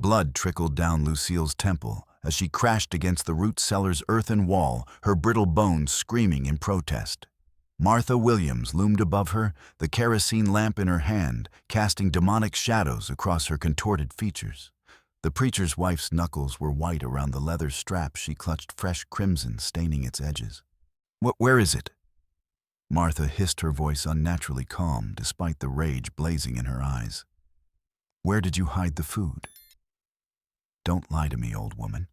Blood trickled down Lucille's temple as she crashed against the root cellar's earthen wall, her brittle bones screaming in protest. Martha Williams loomed above her, the kerosene lamp in her hand, casting demonic shadows across her contorted features. The preacher's wife's knuckles were white around the leather strap she clutched, fresh crimson staining its edges. Where is it?" Martha hissed, her voice unnaturally calm despite the rage blazing in her eyes. "Where did you hide the food?" "Don't lie to me, old woman."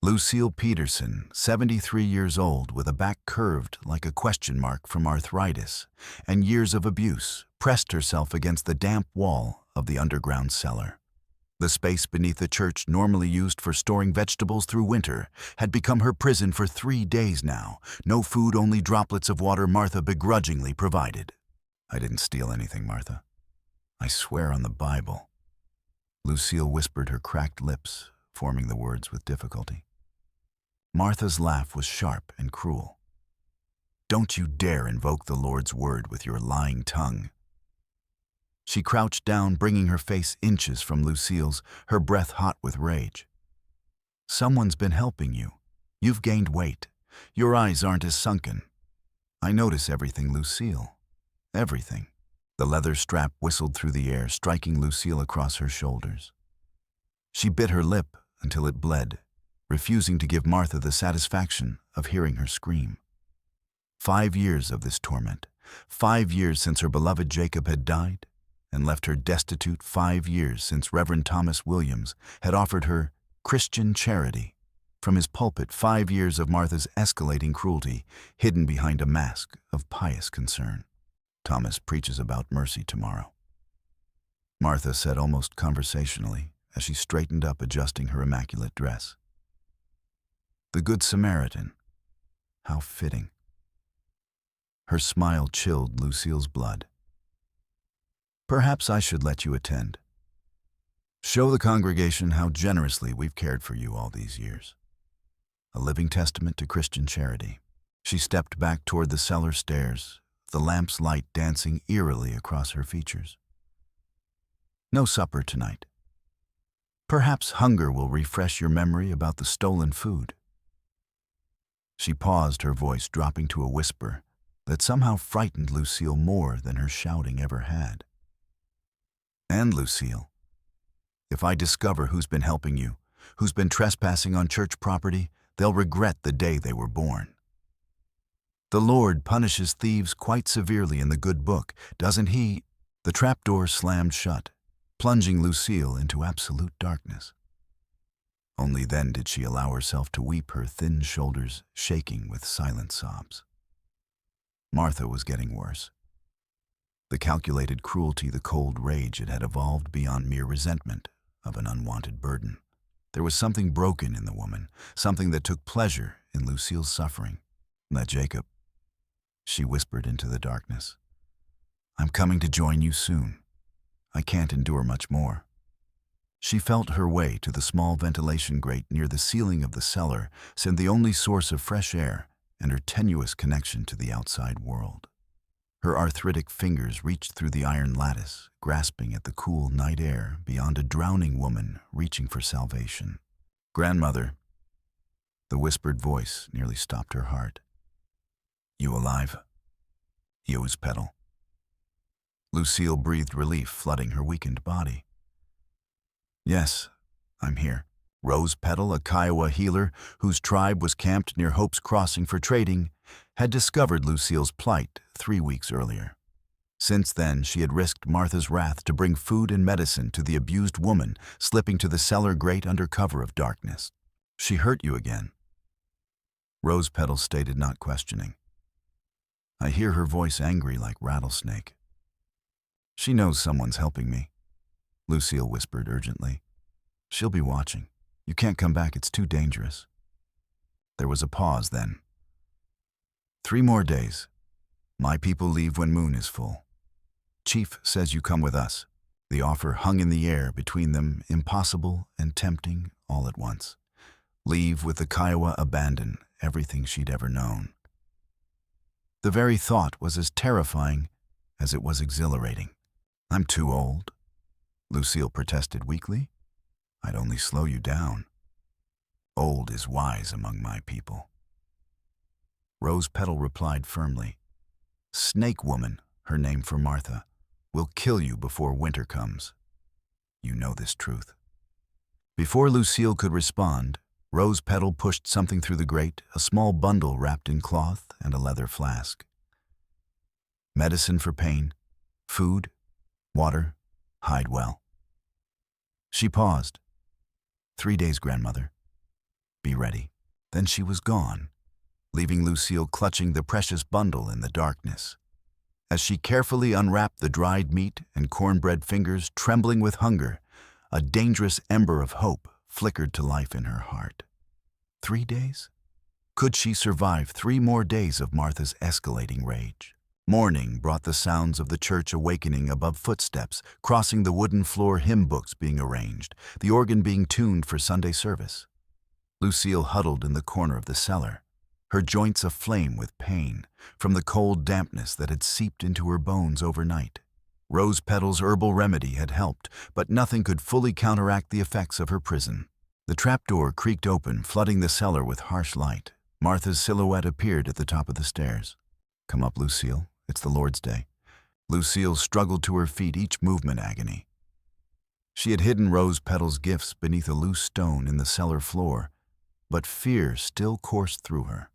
Lucille Peterson, 73 years old, with a back curved like a question mark from arthritis and years of abuse, pressed herself against the damp wall of the underground cellar. The space beneath the church, normally used for storing vegetables through winter, had become her prison for 3 days now. No food, only droplets of water Martha begrudgingly provided. "I didn't steal anything, Martha. I swear on the Bible." Lucille whispered, her cracked lips forming the words with difficulty. Martha's laugh was sharp and cruel. "Don't you dare invoke the Lord's word with your lying tongue." She crouched down, bringing her face inches from Lucille's, her breath hot with rage. "Someone's been helping you. You've gained weight. Your eyes aren't as sunken. I notice everything, Lucille. Everything." The leather strap whistled through the air, striking Lucille across her shoulders. She bit her lip until it bled, refusing to give Martha the satisfaction of hearing her scream. 5 years of this torment, 5 years since her beloved Jacob had died and left her destitute, 5 years since Reverend Thomas Williams had offered her Christian charity. From his pulpit, 5 years of Martha's escalating cruelty, hidden behind a mask of pious concern. "Thomas preaches about mercy tomorrow," Martha said almost conversationally as she straightened up, adjusting her immaculate dress. "The Good Samaritan. How fitting." Her smile chilled Lucille's blood. "Perhaps I should let you attend. Show the congregation how generously we've cared for you all these years. A living testament to Christian charity." She stepped back toward the cellar stairs, the lamp's light dancing eerily across her features. "No supper tonight. Perhaps hunger will refresh your memory about the stolen food." She paused, her voice dropping to a whisper that somehow frightened Lucille more than her shouting ever had. "And Lucille, if I discover who's been helping you, who's been trespassing on church property, they'll regret the day they were born. The Lord punishes thieves quite severely in the good book, doesn't he?" The trapdoor slammed shut, plunging Lucille into absolute darkness. Only then did she allow herself to weep, her thin shoulders shaking with silent sobs. Martha was getting worse. The calculated cruelty, the cold rage, it had evolved beyond mere resentment of an unwanted burden. There was something broken in the woman, something that took pleasure in Lucille's suffering. "That Jacob," she whispered into the darkness. "I'm coming to join you soon. I can't endure much more." She felt her way to the small ventilation grate near the ceiling of the cellar, sent the only source of fresh air and her tenuous connection to the outside world. Her arthritic fingers reached through the iron lattice, grasping at the cool night air beyond a drowning woman reaching for salvation. "Grandmother," the whispered voice nearly stopped her heart. "You alive?" "Use pedal." Lucille breathed relief, flooding her weakened body. "Yes, I'm here." Rose Petal, a Kiowa healer whose tribe was camped near Hope's Crossing for trading, had discovered Lucille's plight 3 weeks earlier. Since then, she had risked Martha's wrath to bring food and medicine to the abused woman, slipping to the cellar grate under cover of darkness. "She hurt you again?" Rose Petal stated, not questioning. "I hear her voice angry like rattlesnake." "She knows someone's helping me," Lucille whispered urgently. "She'll be watching. You can't come back, it's too dangerous." There was a pause then. 3 more days. My people leave when moon is full. Chief says you come with us." The offer hung in the air between them, impossible and tempting all at once. Leave with the Kiowa, abandon everything she'd ever known. The very thought was as terrifying as it was exhilarating. "I'm too old," Lucille protested weakly. I'd only slow you down. Old is wise among my people. Rose Petal replied firmly, Snake Woman, her name for Martha, will kill you before winter comes. You know this truth. Before Lucille could respond, Rose Petal pushed something through the grate, a small bundle wrapped in cloth and a leather flask. Medicine for pain, food, water, hide well. She paused. 3 days, grandmother. Be ready. Then she was gone, leaving Lucille clutching the precious bundle in the darkness. As she carefully unwrapped the dried meat and cornbread fingers trembling with hunger, a dangerous ember of hope flickered to life in her heart. 3 days? Could she survive 3 more days of Martha's escalating rage? Morning brought the sounds of the church awakening above footsteps, crossing the wooden floor, hymn books being arranged, the organ being tuned for Sunday service. Lucille huddled in the corner of the cellar, her joints aflame with pain from the cold dampness that had seeped into her bones overnight. Rose Petal's herbal remedy had helped, but nothing could fully counteract the effects of her prison. The trapdoor creaked open, flooding the cellar with harsh light. Martha's silhouette appeared at the top of the stairs. Come up, Lucille. It's the Lord's Day. Lucille struggled to her feet, each movement agony. She had hidden Rose Petal's gifts beneath a loose stone in the cellar floor, but fear still coursed through her.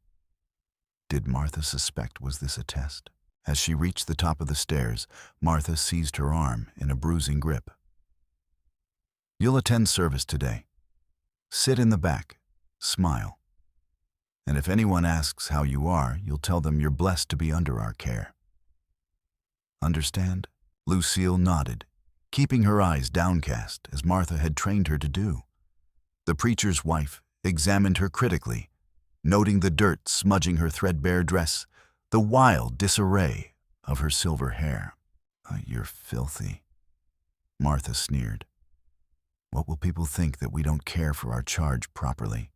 Did Martha suspect was this a test? As she reached the top of the stairs, Martha seized her arm in a bruising grip. You'll attend service today. Sit in the back, smile. And if anyone asks how you are, you'll tell them you're blessed to be under our care. Understand? Lucille nodded, keeping her eyes downcast as Martha had trained her to do. The preacher's wife examined her critically, noting the dirt smudging her threadbare dress, the wild disarray of her silver hair. You're filthy. Martha sneered. What will people think that we don't care for our charge properly?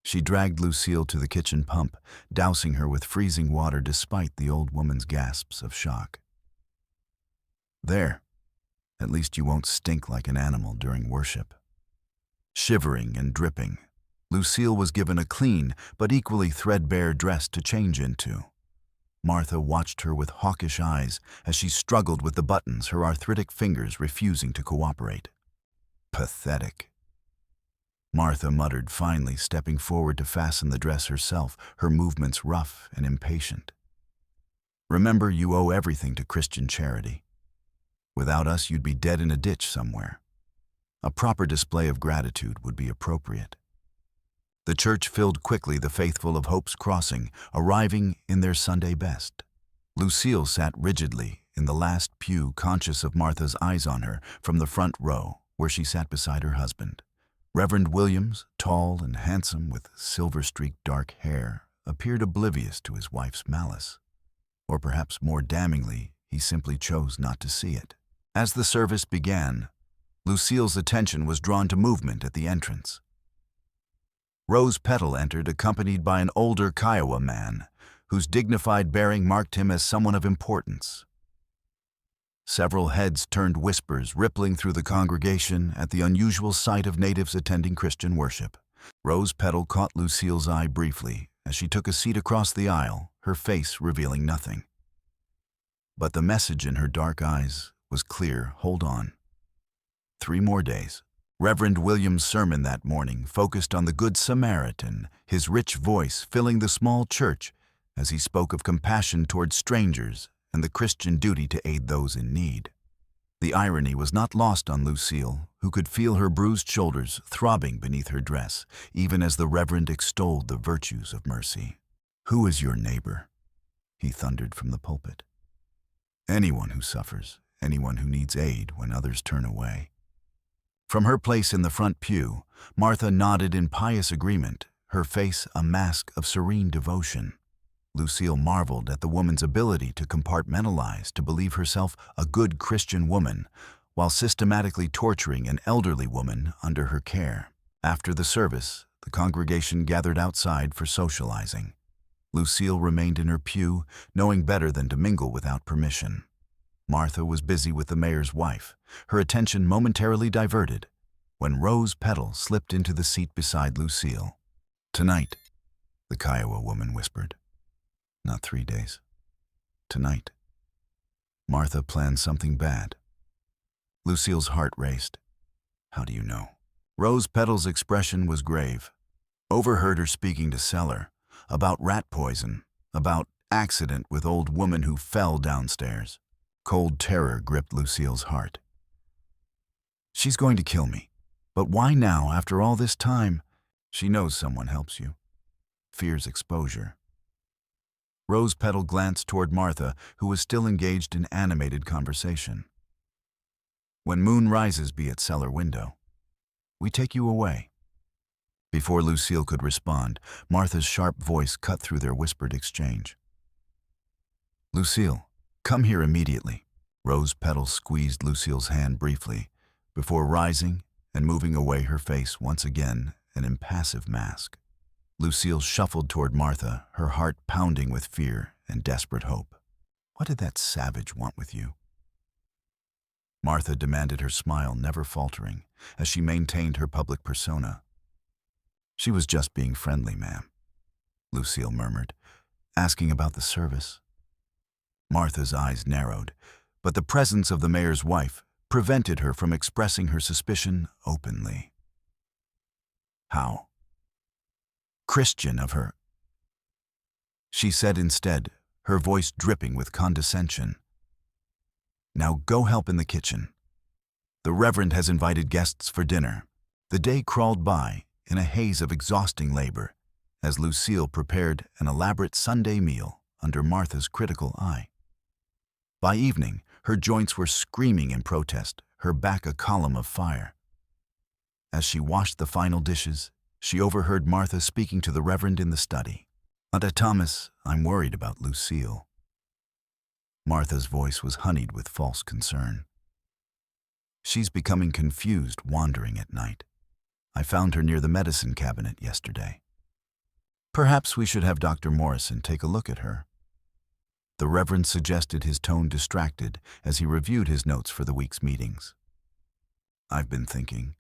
She dragged Lucille to the kitchen pump, dousing her with freezing water despite the old woman's gasps of shock. There, at least you won't stink like an animal during worship. Shivering and dripping, Lucille was given a clean but equally threadbare dress to change into. Martha watched her with hawkish eyes as she struggled with the buttons, her arthritic fingers refusing to cooperate. Pathetic. Martha muttered, finally stepping forward to fasten the dress herself, her movements rough and impatient. Remember, you owe everything to Christian charity. Without us, you'd be dead in a ditch somewhere. A proper display of gratitude would be appropriate. The church filled quickly, the faithful of Hope's Crossing arriving in their Sunday best. Lucille sat rigidly in the last pew, conscious of Martha's eyes on her from the front row, where she sat beside her husband. Reverend Williams, tall and handsome with silver-streaked dark hair, appeared oblivious to his wife's malice. Or perhaps more damningly, he simply chose not to see it. As the service began, Lucille's attention was drawn to movement at the entrance. Rose Petal entered, accompanied by an older Kiowa man, whose dignified bearing marked him as someone of importance. Several heads turned, whispers rippling through the congregation at the unusual sight of natives attending Christian worship. Rose Petal caught Lucille's eye briefly as she took a seat across the aisle, her face revealing nothing. But the message in her dark eyes was clear. Hold on. 3 more days. Reverend Williams' sermon that morning focused on the Good Samaritan, his rich voice filling the small church as he spoke of compassion towards strangers and the Christian duty to aid those in need. The irony was not lost on Lucille, who could feel her bruised shoulders throbbing beneath her dress, even as the Reverend extolled the virtues of mercy. Who is your neighbor? He thundered from the pulpit. Anyone who suffers, anyone who needs aid when others turn away. From her place in the front pew, Martha nodded in pious agreement, her face a mask of serene devotion. Lucille marveled at the woman's ability to compartmentalize, to believe herself a good Christian woman, while systematically torturing an elderly woman under her care. After the service, the congregation gathered outside for socializing. Lucille remained in her pew, knowing better than to mingle without permission. Martha was busy with the mayor's wife, her attention momentarily diverted, when Rose Petal slipped into the seat beside Lucille. "Tonight," the Kiowa woman whispered. "Not 3 days. Tonight. Martha planned something bad." Lucille's heart raced. "How do you know?" Rose Petal's expression was grave. "Overheard her speaking to Cellar about rat poison, about accident with old woman who fell downstairs." Cold terror gripped Lucille's heart. "She's going to kill me. But why now, after all this time?" "She knows someone helps you. Fears exposure." Rose Petal glanced toward Martha, who was still engaged in animated conversation. "When moon rises, be at cellar window. We take you away." Before Lucille could respond, Martha's sharp voice cut through their whispered exchange. "Lucille, come here immediately." Rose Petal squeezed Lucille's hand briefly, before rising and moving away, her face once again an impassive mask. Lucille shuffled toward Martha, her heart pounding with fear and desperate hope. "What did that savage want with you?" Martha demanded, her smile never faltering, as she maintained her public persona. "She was just being friendly, ma'am," Lucille murmured, "asking about the service." Martha's eyes narrowed, but the presence of the mayor's wife prevented her from expressing her suspicion openly. "How Christian of her," she said instead, her voice dripping with condescension. "Now go help in the kitchen. The Reverend has invited guests for dinner." The day crawled by in a haze of exhausting labor, as Lucille prepared an elaborate Sunday meal under Martha's critical eye. By evening, her joints were screaming in protest, her back a column of fire. As she washed the final dishes, she overheard Martha speaking to the Reverend in the study. "Auntie Thomas, I'm worried about Lucille." Martha's voice was honeyed with false concern. "She's becoming confused, wandering at night. I found her near the medicine cabinet yesterday. Perhaps we should have Dr. Morrison take a look at her." The Reverend suggested, his tone distracted as he reviewed his notes for the week's meetings. "I've been thinking,"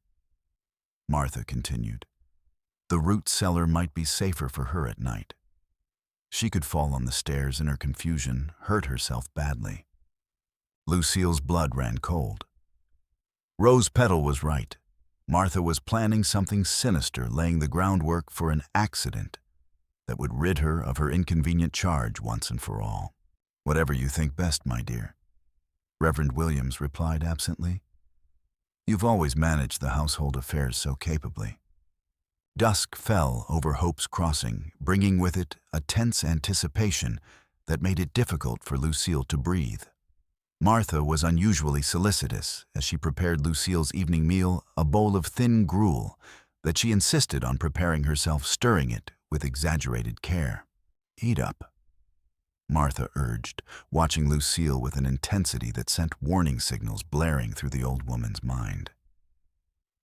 Martha continued, "the root cellar might be safer for her at night. She could fall on the stairs in her confusion, hurt herself badly." Lucille's blood ran cold. Rose Petal was right. Martha was planning something sinister, laying the groundwork for an accident that would rid her of her inconvenient charge once and for all. "Whatever you think best, my dear," Reverend Williams replied absently. "You've always managed the household affairs so capably." Dusk fell over Hope's Crossing, bringing with it a tense anticipation that made it difficult for Lucille to breathe. Martha was unusually solicitous as she prepared Lucille's evening meal, a bowl of thin gruel that she insisted on preparing herself, stirring it with exaggerated care. "Eat up," Martha urged, watching Lucille with an intensity that sent warning signals blaring through the old woman's mind.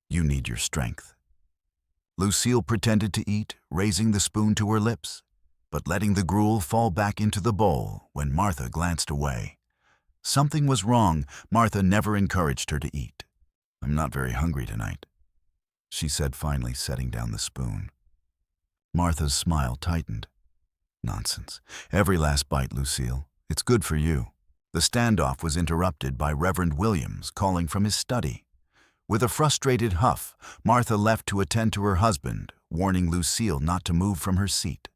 "You need your strength." Lucille pretended to eat, raising the spoon to her lips, but letting the gruel fall back into the bowl when Martha glanced away. Something was wrong. Martha never encouraged her to eat. "I'm not very hungry tonight," she said, finally setting down the spoon. Martha's smile tightened. "Nonsense. Every last bite, Lucille. It's good for you." The standoff was interrupted by Reverend Williams calling from his study. With a frustrated huff, Martha left to attend to her husband, warning Lucille not to move from her seat.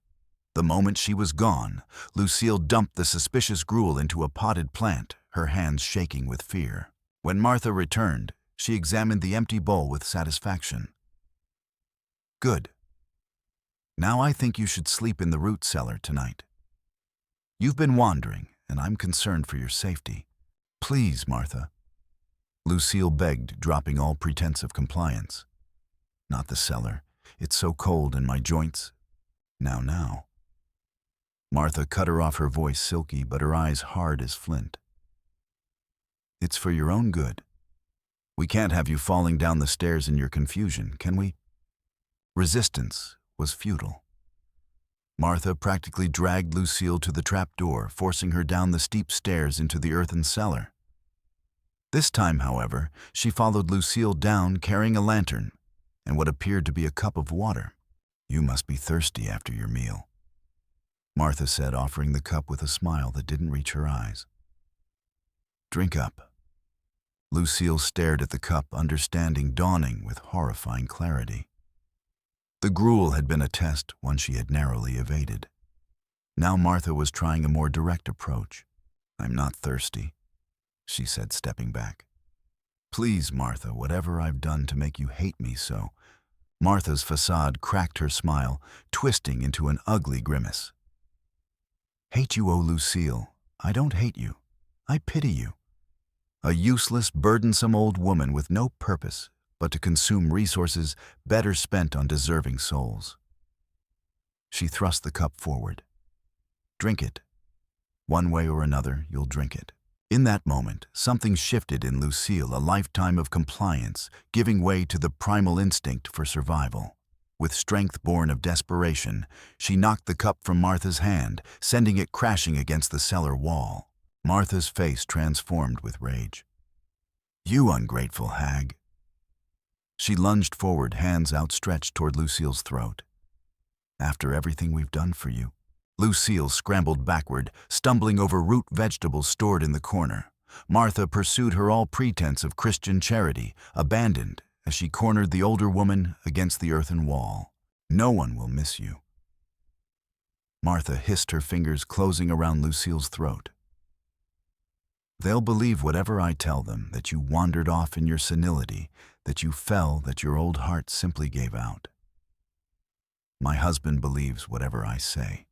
The moment she was gone, Lucille dumped the suspicious gruel into a potted plant, her hands shaking with fear. When Martha returned, she examined the empty bowl with satisfaction. "Good. Now I think you should sleep in the root cellar tonight. You've been wandering, and I'm concerned for your safety." "Please, Martha," Lucille begged, dropping all pretense of compliance. "Not the cellar. It's so cold in my joints. Now. Martha cut her off, her voice silky but her eyes hard as flint. "It's for your own good. We can't have you falling down the stairs in your confusion, can we?" Resistance was futile. Martha practically dragged Lucille to the trap door, forcing her down the steep stairs into the earthen cellar. This time, however, she followed Lucille down carrying a lantern and what appeared to be a cup of water. "You must be thirsty after your meal," Martha said, offering the cup with a smile that didn't reach her eyes. "Drink up." Lucille stared at the cup, understanding dawning with horrifying clarity. The gruel had been a test, one she had narrowly evaded. Now Martha was trying a more direct approach. "I'm not thirsty," she said, stepping back. "Please, Martha, whatever I've done to make you hate me so." Martha's facade cracked her smile, twisting into an ugly grimace. "Hate you, oh Lucille. I don't hate you. I pity you. A useless, burdensome old woman with no purpose but to consume resources better spent on deserving souls." She thrust the cup forward. "Drink it. One way or another, you'll drink it." In that moment, something shifted in Lucille, a lifetime of compliance, giving way to the primal instinct for survival. With strength born of desperation, she knocked the cup from Martha's hand, sending it crashing against the cellar wall. Martha's face transformed with rage. "You ungrateful hag." She lunged forward, hands outstretched toward Lucille's throat. "After everything we've done for you." Lucille scrambled backward, stumbling over root vegetables stored in the corner. Martha pursued her all pretense of Christian charity, abandoned as she cornered the older woman against the earthen wall. "No one will miss you." Martha hissed, her fingers closing around Lucille's throat. "They'll believe whatever I tell them, that you wandered off in your senility, that you fell, that your old heart simply gave out. My husband believes whatever I say.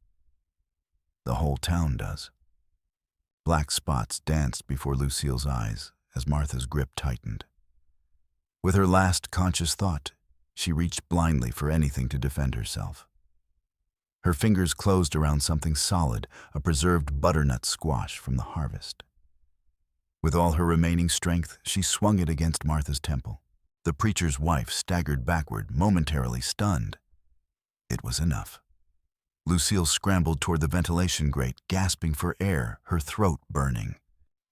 The whole town does." Black spots danced before Lucille's eyes as Martha's grip tightened. With her last conscious thought, she reached blindly for anything to defend herself. Her fingers closed around something solid, a preserved butternut squash from the harvest. With all her remaining strength, she swung it against Martha's temple. The preacher's wife staggered backward, momentarily stunned. It was enough. Lucille scrambled toward the ventilation grate, gasping for air, her throat burning.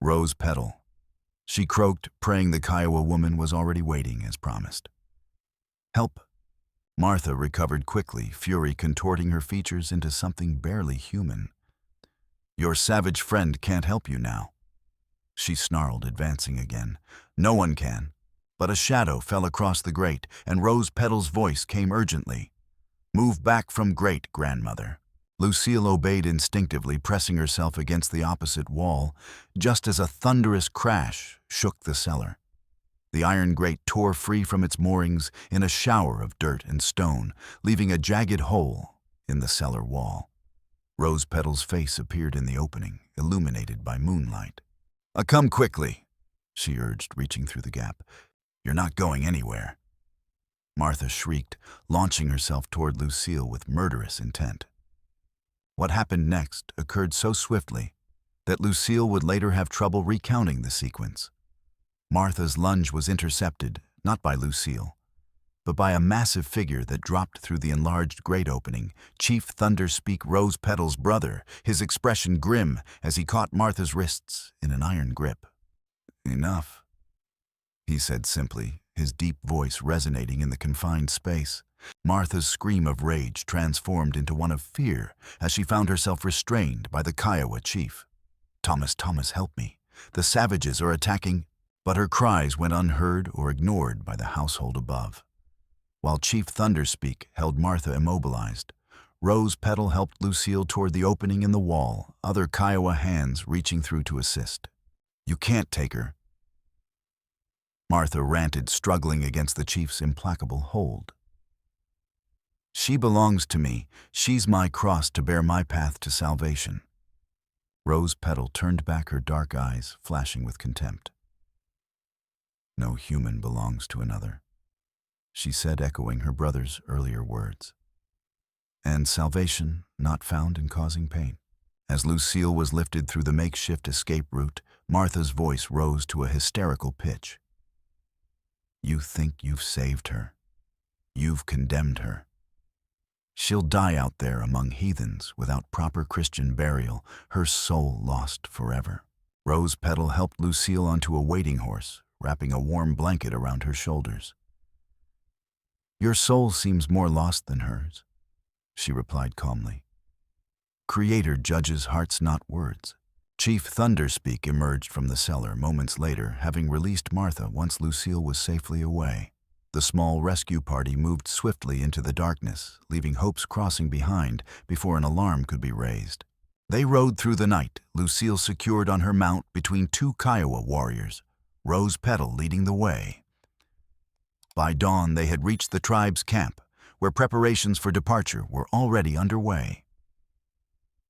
"Rose petal," she croaked, praying the Kiowa woman was already waiting as promised. "Help." Martha recovered quickly, fury contorting her features into something barely human. "Your savage friend can't help you now," she snarled, advancing again. "No one can." But a shadow fell across the grate, and Rose Petal's voice came urgently. "Move back from grate, grandmother." Lucille obeyed instinctively, pressing herself against the opposite wall, just as a thunderous crash shook the cellar. The iron grate tore free from its moorings in a shower of dirt and stone, leaving a jagged hole in the cellar wall. Rose Petal's face appeared in the opening, illuminated by moonlight. Come quickly," she urged, reaching through the gap. "You're not going anywhere." Martha shrieked, launching herself toward Lucille with murderous intent. What happened next occurred so swiftly that Lucille would later have trouble recounting the sequence. Martha's lunge was intercepted, not by Lucille, but by a massive figure that dropped through the enlarged grate opening, Chief Thunderspeak Rose Petal's brother, his expression grim as he caught Martha's wrists in an iron grip. "Enough," he said simply, his deep voice resonating in the confined space. Martha's scream of rage transformed into one of fear as she found herself restrained by the Kiowa chief. "Thomas, Thomas, help me. The savages are attacking." But her cries went unheard or ignored by the household above. While Chief Thunderspeak held Martha immobilized, Rose Petal helped Lucille toward the opening in the wall, other Kiowa hands reaching through to assist. "You can't take her," Martha ranted, struggling against the chief's implacable hold. "She belongs to me. She's my cross to bear my path to salvation." Rose Petal turned back, her dark eyes flashing with contempt. "No human belongs to another," she said, echoing her brother's earlier words. "And salvation not found in causing pain." As Lucille was lifted through the makeshift escape route, Martha's voice rose to a hysterical pitch. "You think you've saved her. You've condemned her. She'll die out there among heathens without proper Christian burial, her soul lost forever." Rose Petal helped Lucille onto a waiting horse, wrapping a warm blanket around her shoulders. "Your soul seems more lost than hers," she replied calmly. "Creator judges hearts, not words." Chief Thunderspeak emerged from the cellar moments later, having released Martha once Lucille was safely away. The small rescue party moved swiftly into the darkness, leaving Hope's Crossing behind before an alarm could be raised. They rode through the night, Lucille secured on her mount between two Kiowa warriors, Rose Petal leading the way. By dawn, they had reached the tribe's camp, where preparations for departure were already underway.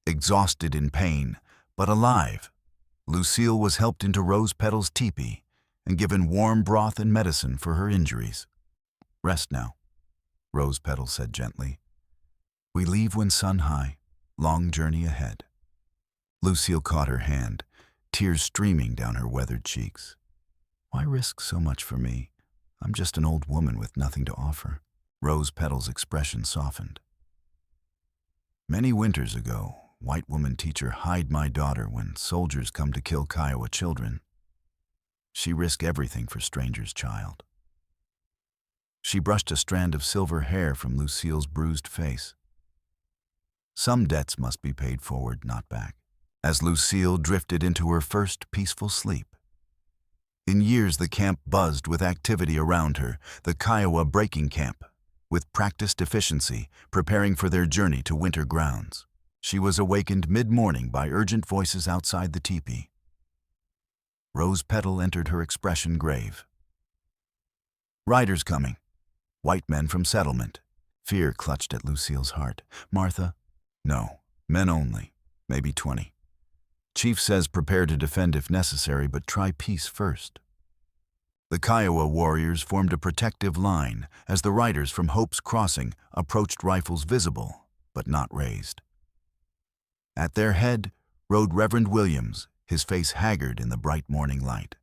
Exhausted in pain, but alive, Lucille was helped into Rose Petal's teepee and given warm broth and medicine for her injuries. "Rest now," Rose Petal said gently. "We leave when sun high, long journey ahead." Lucille caught her hand, tears streaming down her weathered cheeks. "Why risk so much for me? I'm just an old woman with nothing to offer." Rose Petal's expression softened. "Many winters ago, white woman teacher hide my daughter when soldiers come to kill Kiowa children. She risk everything for stranger's child." She brushed a strand of silver hair from Lucille's bruised face. "Some debts must be paid forward, not back." As Lucille drifted into her first peaceful sleep. In years, the camp buzzed with activity around her, the Kiowa breaking camp, with practiced efficiency, preparing for their journey to winter grounds. She was awakened mid-morning by urgent voices outside the teepee. Rose Petal entered, her expression grave. "Riders coming. White men from settlement." Fear clutched at Lucille's heart. "Martha?" "No, men only, maybe 20. Chief says prepare to defend if necessary, but try peace first." The Kiowa warriors formed a protective line as the riders from Hope's Crossing approached, rifles visible, but not raised. At their head rode Reverend Williams, his face haggard in the bright morning light.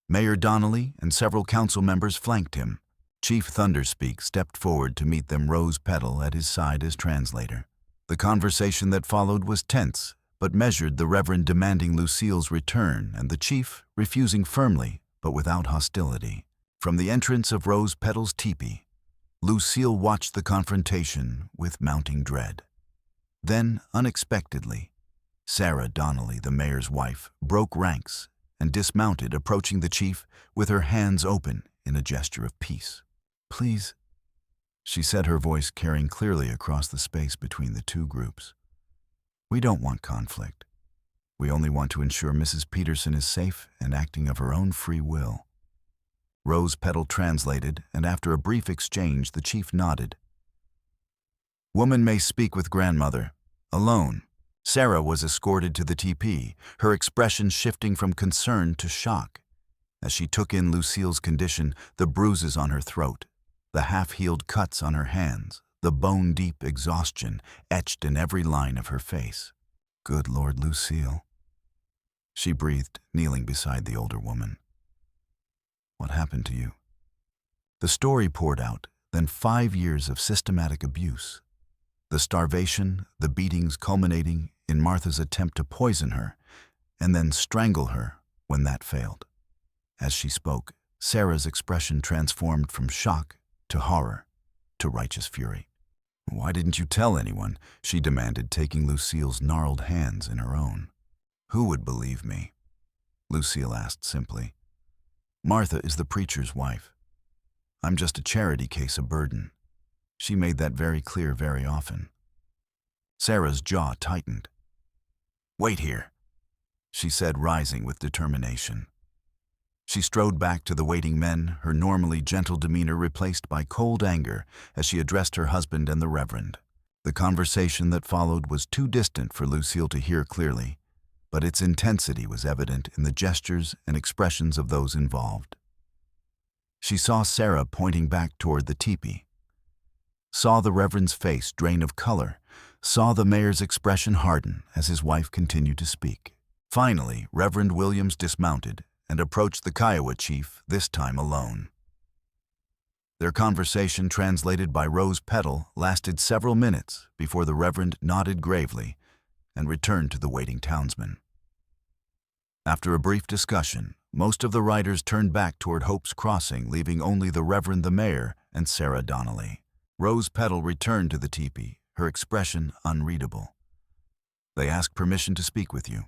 Mayor Donnelly and several council members flanked him. Chief Thunderspeak stepped forward to meet them, Rose Petal at his side as translator. The conversation that followed was tense, but measured, the Reverend demanding Lucille's return and the chief refusing firmly, but without hostility. From the entrance of Rose Petal's teepee, Lucille watched the confrontation with mounting dread. Then, unexpectedly, Sarah Donnelly, the mayor's wife, broke ranks and dismounted, approaching the chief with her hands open in a gesture of peace. "Please," she said, her voice carrying clearly across the space between the two groups. "We don't want conflict. We only want to ensure Mrs. Peterson is safe and acting of her own free will." Rose Petal translated, and after a brief exchange, the chief nodded. "Woman may speak with grandmother, alone." Sarah was escorted to the teepee, her expression shifting from concern to shock, as she took in Lucille's condition, the bruises on her throat, the half-healed cuts on her hands, the bone-deep exhaustion etched in every line of her face. "Good Lord, Lucille," she breathed, kneeling beside the older woman. "What happened to you?" The story poured out, then 5 years of systematic abuse. The starvation, the beatings culminating in Martha's attempt to poison her, and then strangle her when that failed. As she spoke, Sarah's expression transformed from shock to horror to righteous fury. "Why didn't you tell anyone?" she demanded, taking Lucille's gnarled hands in her own. "Who would believe me?" Lucille asked simply. "Martha is the preacher's wife. I'm just a charity case, a burden." She made that very clear very often. Sarah's jaw tightened. "Wait here," she said, rising with determination. She strode back to the waiting men, her normally gentle demeanor replaced by cold anger as she addressed her husband and the Reverend. The conversation that followed was too distant for Lucille to hear clearly, but its intensity was evident in the gestures and expressions of those involved. She saw Sarah pointing back toward the teepee, saw the Reverend's face drain of color, saw the mayor's expression harden as his wife continued to speak. Finally, Reverend Williams dismounted and approached the Kiowa chief, this time alone. Their conversation, translated by Rose Petal, lasted several minutes before the Reverend nodded gravely and returned to the waiting townsmen. After a brief discussion, most of the riders turned back toward Hope's Crossing, leaving only the Reverend the Mayor and Sarah Donnelly. Rose Petal returned to the teepee, her expression unreadable. They ask permission to speak with you.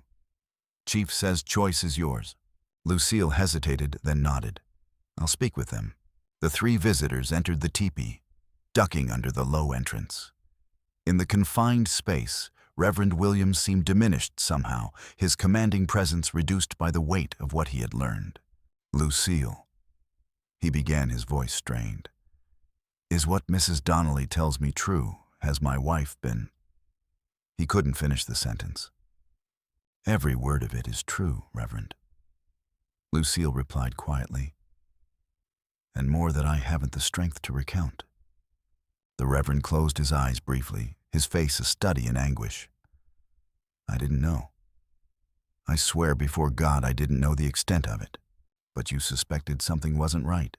Chief says choice is yours. Lucille hesitated, then nodded. I'll speak with them. The three visitors entered the teepee, ducking under the low entrance. In the confined space, Reverend Williams seemed diminished somehow, his commanding presence reduced by the weight of what he had learned. Lucille, he began, his voice strained. Is what Mrs. Donnelly tells me true? Has my wife been? He couldn't finish the sentence. Every word of it is true, Reverend. Lucille replied quietly, and more that I haven't the strength to recount. The Reverend closed his eyes briefly, his face a study in anguish. I didn't know. I swear before God I didn't know the extent of it, but you suspected something wasn't right.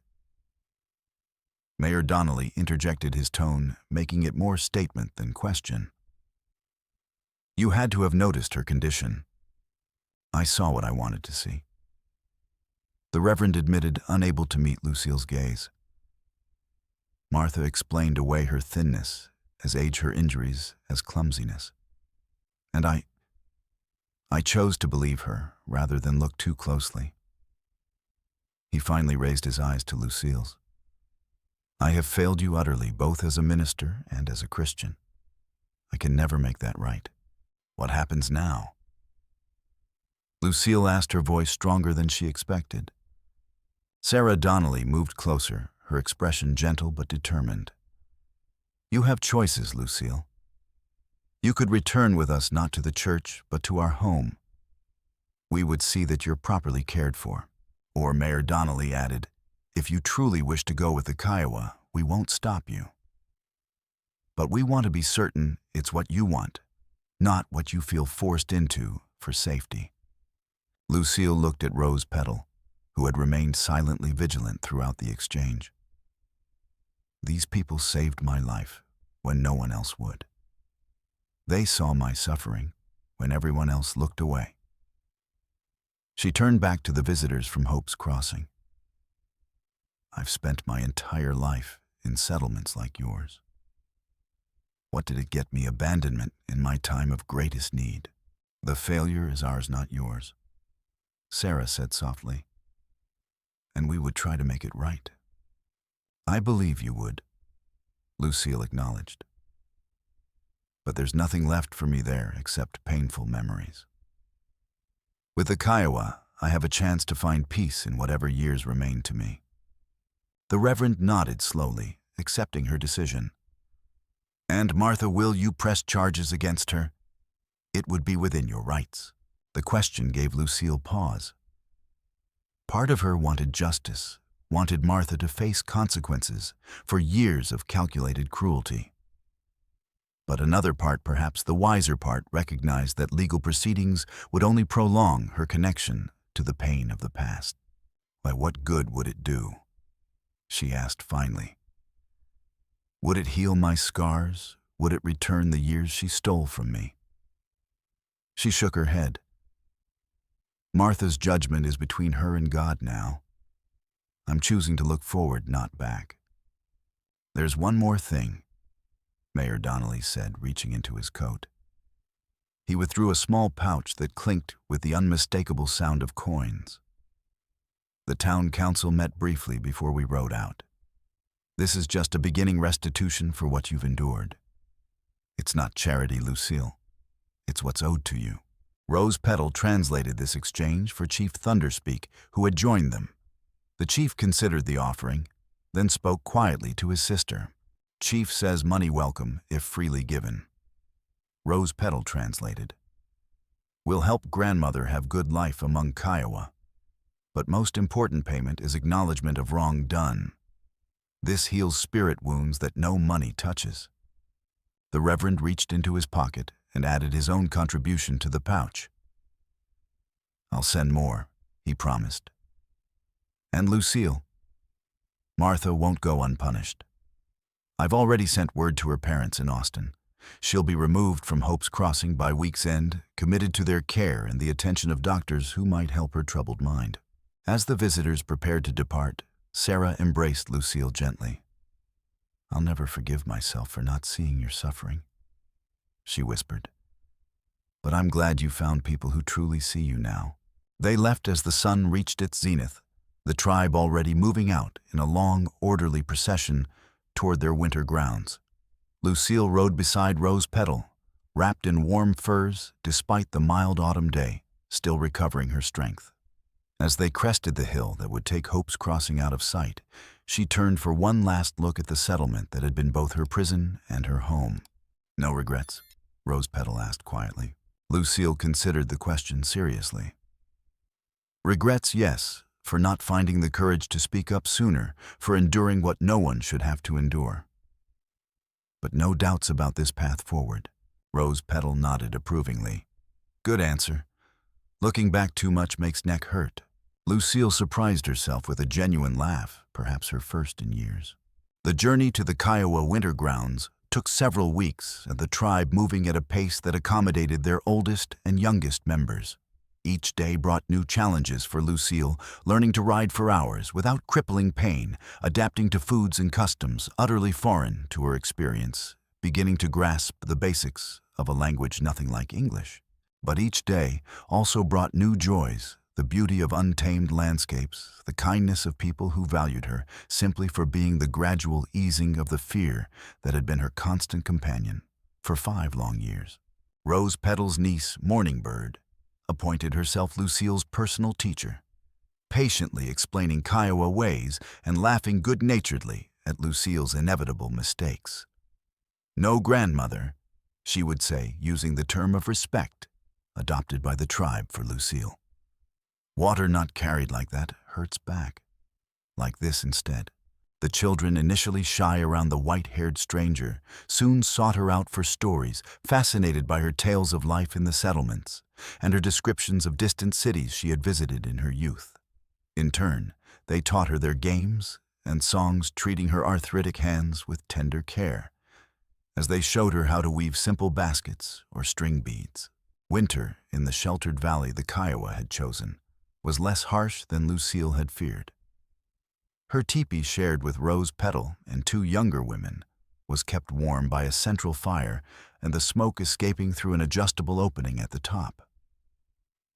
Mayor Donnelly interjected his tone, making it more statement than question. You had to have noticed her condition. I saw what I wanted to see. The Reverend admitted, unable to meet Lucille's gaze. Martha explained away her thinness, as age her injuries, as clumsiness. And I chose to believe her, rather than look too closely. He finally raised his eyes to Lucille's. I have failed you utterly, both as a minister and as a Christian. I can never make that right. What happens now? Lucille asked, her voice stronger than she expected. Sarah Donnelly moved closer, her expression gentle but determined. You have choices, Lucille. You could return with us not to the church, but to our home. We would see that you're properly cared for. Or, Mayor Donnelly added, if you truly wish to go with the Kiowa, we won't stop you. But we want to be certain it's what you want, not what you feel forced into for safety. Lucille looked at Rose Petal, who had remained silently vigilant throughout the exchange. These people saved my life when no one else would. They saw my suffering when everyone else looked away. She turned back to the visitors from Hope's Crossing. I've spent my entire life in settlements like yours. What did it get me? Abandonment in my time of greatest need. The failure is ours, not yours, Sarah said softly. And we would try to make it right. I believe you would, Lucille acknowledged. But there's nothing left for me there except painful memories. With the Kiowa, I have a chance to find peace in whatever years remain to me. The Reverend nodded slowly, accepting her decision. And Martha, will you press charges against her? It would be within your rights. The question gave Lucille pause. Part of her wanted justice, wanted Martha to face consequences for years of calculated cruelty. But another part, perhaps the wiser part, recognized that legal proceedings would only prolong her connection to the pain of the past. Why, what good would it do? She asked finally. Would it heal my scars? Would it return the years she stole from me? She shook her head. Martha's judgment is between her and God now. I'm choosing to look forward, not back. There's one more thing, Mayor Donnelly said, reaching into his coat. He withdrew a small pouch that clinked with the unmistakable sound of coins. The town council met briefly before we rode out. This is just a beginning restitution for what you've endured. It's not charity, Lucille. It's what's owed to you. Rose Petal translated this exchange for Chief Thunderspeak, who had joined them. The chief considered the offering, then spoke quietly to his sister. Chief says money welcome if freely given. Rose Petal translated. We'll help grandmother have good life among Kiowa. But most important payment is acknowledgement of wrong done. This heals spirit wounds that no money touches. The Reverend reached into his pocket and added his own contribution to the pouch. I'll send more, he promised. And Lucille. Martha won't go unpunished. I've already sent word to her parents in Austin. She'll be removed from Hope's Crossing by week's end, committed to their care and the attention of doctors who might help her troubled mind. As the visitors prepared to depart, Sarah embraced Lucille gently. "I'll never forgive myself for not seeing your suffering," she whispered. "But I'm glad you found people who truly see you now." They left as the sun reached its zenith, the tribe already moving out in a long, orderly procession toward their winter grounds. Lucille rode beside Rose Petal, wrapped in warm furs despite the mild autumn day, still recovering her strength. As they crested the hill that would take Hope's Crossing out of sight, she turned for one last look at the settlement that had been both her prison and her home. "No regrets?" Rose Petal asked quietly. Lucille considered the question seriously. "Regrets, yes, for not finding the courage to speak up sooner, for enduring what no one should have to endure. But no doubts about this path forward." Rose Petal nodded approvingly. "Good answer. Looking back too much makes neck hurt." Lucille surprised herself with a genuine laugh, perhaps her first in years. The journey to the Kiowa winter grounds took several weeks, and the tribe moving at a pace that accommodated their oldest and youngest members. Each day brought new challenges for Lucille, learning to ride for hours without crippling pain, adapting to foods and customs utterly foreign to her experience, beginning to grasp the basics of a language nothing like English. But each day also brought new joys, the beauty of untamed landscapes, the kindness of people who valued her simply for being the gradual easing of the fear that had been her constant companion for 5 long years. Rose Petal's niece, Morning Bird, appointed herself Lucille's personal teacher, patiently explaining Kiowa ways and laughing good-naturedly at Lucille's inevitable mistakes. "No grandmother," she would say, using the term of respect adopted by the tribe for Lucille. "Water not carried like that hurts back. Like this instead." The children, initially shy around the white-haired stranger, soon sought her out for stories, fascinated by her tales of life in the settlements and her descriptions of distant cities she had visited in her youth. In turn, they taught her their games and songs, treating her arthritic hands with tender care, as they showed her how to weave simple baskets or string beads. Winter in the sheltered valley the Kiowa had chosen was less harsh than Lucille had feared. Her teepee, shared with Rose Petal and 2 younger women, was kept warm by a central fire and the smoke escaping through an adjustable opening at the top.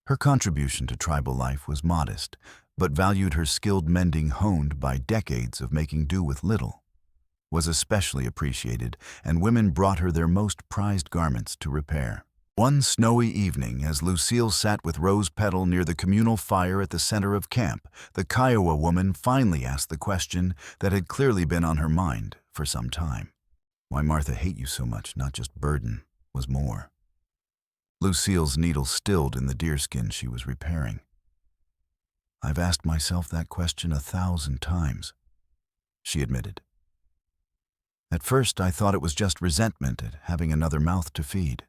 Her contribution to tribal life was modest, but valued her skilled mending honed by decades of making do with little was especially appreciated, and women brought her their most prized garments to repair. One snowy evening, as Lucille sat with Rose Petal near the communal fire at the center of camp, the Kiowa woman finally asked the question that had clearly been on her mind for some time. "Why Martha hate you so much, not just burden, was more." Lucille's needle stilled in the deerskin she was repairing. "I've asked myself that question 1,000 times," she admitted. "At first I thought it was just resentment at having another mouth to feed.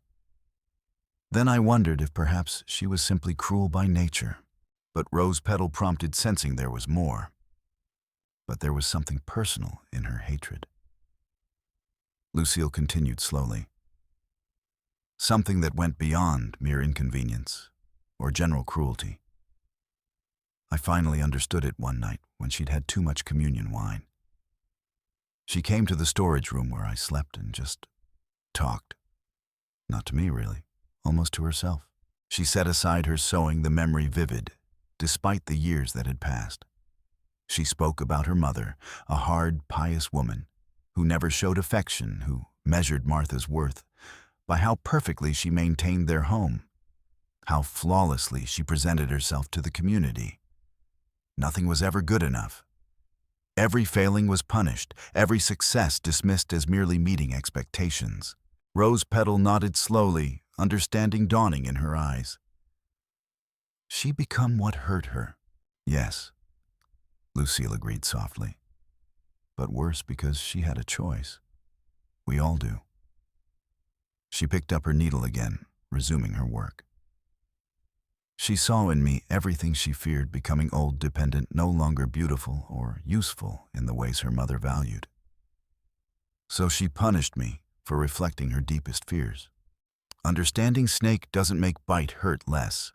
Then I wondered if perhaps she was simply cruel by nature." But Rose Petal prompted, sensing there was more. But there was something personal in her hatred. Lucille continued slowly. Something that went beyond mere inconvenience or general cruelty. "I finally understood it one night when she'd had too much communion wine. She came to the storage room where I slept and just talked. Not to me, really. Almost to herself. She set aside her sewing, the memory vivid, despite the years that had passed. She spoke about her mother, a hard, pious woman who never showed affection, who measured Martha's worth by how perfectly she maintained their home, how flawlessly she presented herself to the community. Nothing was ever good enough. Every failing was punished, every success dismissed as merely meeting expectations. Rose Petal nodded slowly, understanding dawning in her eyes. "She become what hurt her." "Yes," Lucille agreed softly. "But worse because she had a choice. We all do." She picked up her needle again, resuming her work. "She saw in me everything she feared, becoming old, dependent, no longer beautiful or useful in the ways her mother valued. So she punished me for reflecting her deepest fears. Understanding snake doesn't make bite hurt less,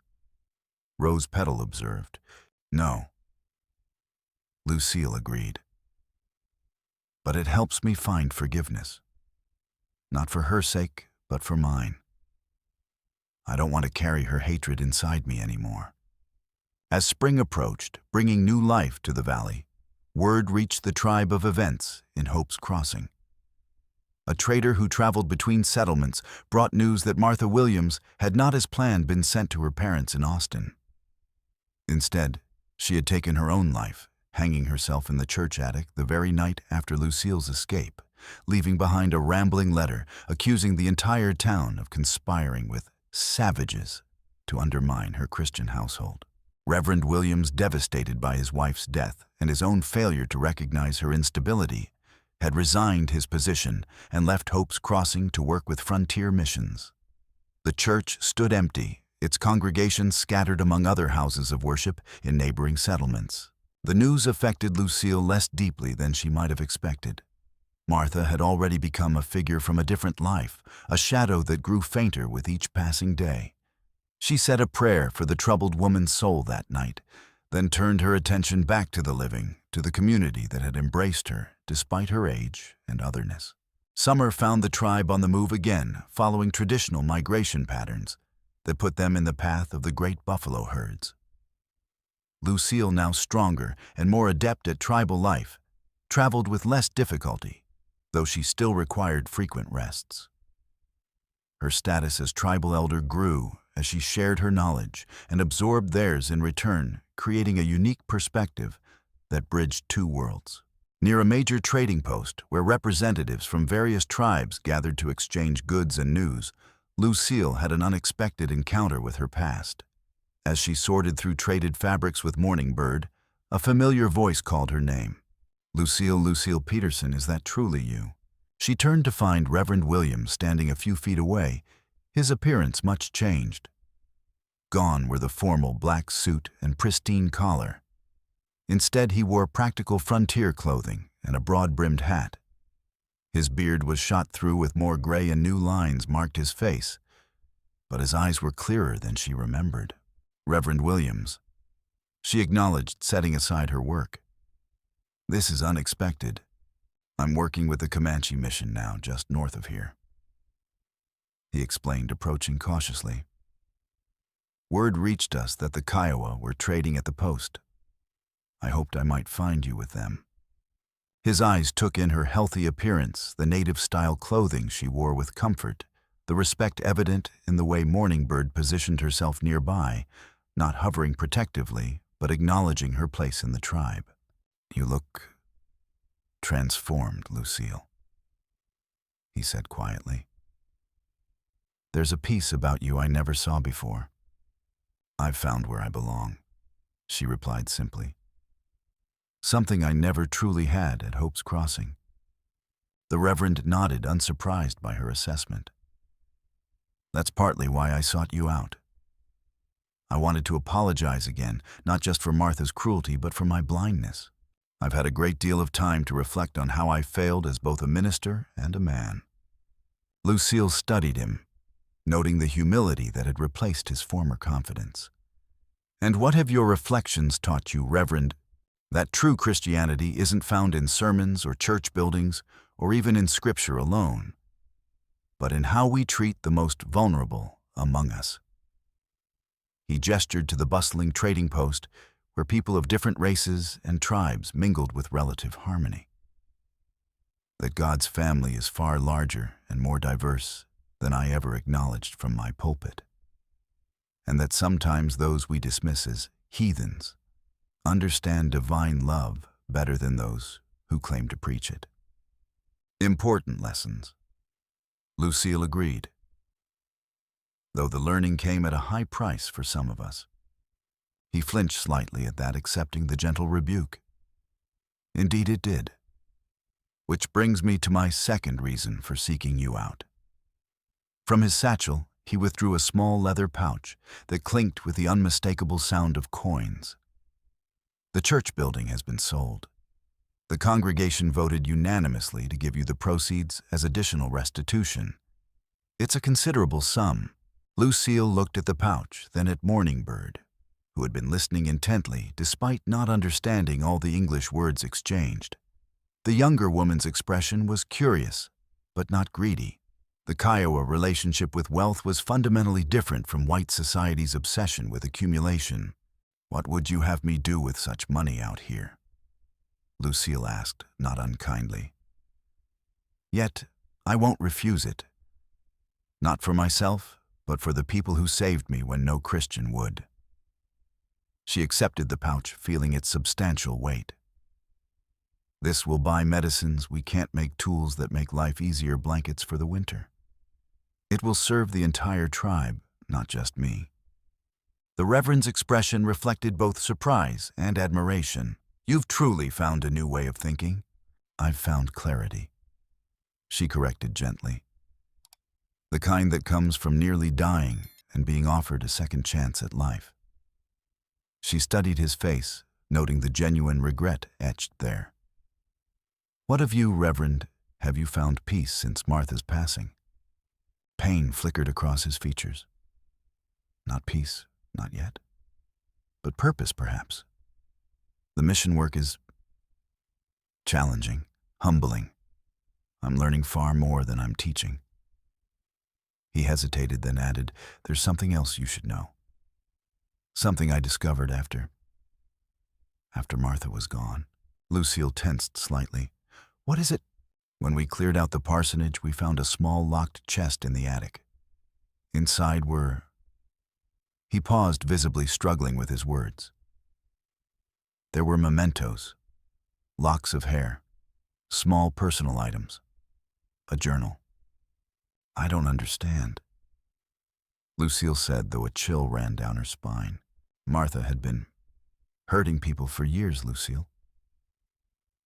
Rose Petal observed. No, Lucille agreed. But it helps me find forgiveness. Not for her sake, but for mine. I don't want to carry her hatred inside me anymore. As spring approached, bringing new life to the valley, word reached the tribe of events in Hope's Crossing. A trader who traveled between settlements brought news that Martha Williams had not as planned been sent to her parents in Austin. Instead, she had taken her own life, hanging herself in the church attic the very night after Lucille's escape, leaving behind a rambling letter accusing the entire town of conspiring with savages to undermine her Christian household. Reverend Williams, devastated by his wife's death and his own failure to recognize her instability, had resigned his position and left Hope's Crossing to work with frontier missions. The church stood empty, its congregation scattered among other houses of worship in neighboring settlements. The news affected Lucille less deeply than she might have expected. Martha had already become a figure from a different life, a shadow that grew fainter with each passing day. She said a prayer for the troubled woman's soul that night, then turned her attention back to the living, to the community that had embraced her, despite her age and otherness. Summer found the tribe on the move again, following traditional migration patterns that put them in the path of the great buffalo herds. Lucille, now stronger and more adept at tribal life, traveled with less difficulty, though she still required frequent rests. Her status as tribal elder grew as she shared her knowledge and absorbed theirs in return, creating a unique perspective that bridged two worlds. Near a major trading post where representatives from various tribes gathered to exchange goods and news, Lucille had an unexpected encounter with her past. As she sorted through traded fabrics with Morning Bird, a familiar voice called her name. Lucille Peterson, is that truly you? She turned to find Reverend Williams standing a few feet away, his appearance much changed. Gone were the formal black suit and pristine collar. Instead, he wore practical frontier clothing and a broad-brimmed hat. His beard was shot through with more gray and new lines marked his face, but his eyes were clearer than she remembered. Reverend Williams, she acknowledged, setting aside her work. This is unexpected. I'm working with the Comanche mission now, just north of here, he explained, approaching cautiously. Word reached us that the Kiowa were trading at the post. I hoped I might find you with them. His eyes took in her healthy appearance, the native-style clothing she wore with comfort, the respect evident in the way Morning Bird positioned herself nearby, not hovering protectively, but acknowledging her place in the tribe. You look transformed, Lucille, he said quietly. There's a piece about you I never saw before. I've found where I belong, she replied simply. Something I never truly had at Hope's Crossing. The Reverend nodded, unsurprised by her assessment. That's partly why I sought you out. I wanted to apologize again, not just for Martha's cruelty, but for my blindness. I've had a great deal of time to reflect on how I failed as both a minister and a man. Lucille studied him, noting the humility that had replaced his former confidence. And what have your reflections taught you, Reverend? That true Christianity isn't found in sermons or church buildings or even in Scripture alone, but in how we treat the most vulnerable among us. He gestured to the bustling trading post where people of different races and tribes mingled with relative harmony. That God's family is far larger and more diverse than I ever acknowledged from my pulpit, and that sometimes those we dismiss as heathens understand divine love better than those who claim to preach it. Important lessons, Lucille agreed, though the learning came at a high price for some of us. He flinched slightly at that, accepting the gentle rebuke. Indeed it did. Which brings me to my second reason for seeking you out. From his satchel, he withdrew a small leather pouch that clinked with the unmistakable sound of coins. The church building has been sold. The congregation voted unanimously to give you the proceeds as additional restitution. It's a considerable sum. Lucille looked at the pouch, then at Morningbird, who had been listening intently despite not understanding all the English words exchanged. The younger woman's expression was curious, but not greedy. The Kiowa relationship with wealth was fundamentally different from white society's obsession with accumulation. "What would you have me do with such money out here?" Lucille asked, not unkindly. "Yet, I won't refuse it. Not for myself, but for the people who saved me when no Christian would." She accepted the pouch, feeling its substantial weight. "This will buy medicines we can't make, tools that make life easier, blankets for the winter. It will serve the entire tribe, not just me." The Reverend's expression reflected both surprise and admiration. "You've truly found a new way of thinking." "I've found clarity," she corrected gently. "The kind that comes from nearly dying and being offered a second chance at life." She studied his face, noting the genuine regret etched there. "What of you, Reverend? Have you found peace since Martha's passing?" Pain flickered across his features. "Not peace, not yet. But purpose, perhaps. The mission work is challenging, humbling. I'm learning far more than I'm teaching." He hesitated, then added, "There's something else you should know. Something I discovered after Martha was gone." Lucille tensed slightly. "What is it?" "When we cleared out the parsonage, we found a small locked chest in the attic. Inside were..." He paused, visibly struggling with his words. "There were mementos, locks of hair, small personal items, a journal." "I don't understand," Lucille said, though a chill ran down her spine. "Martha had been hurting people for years, Lucille.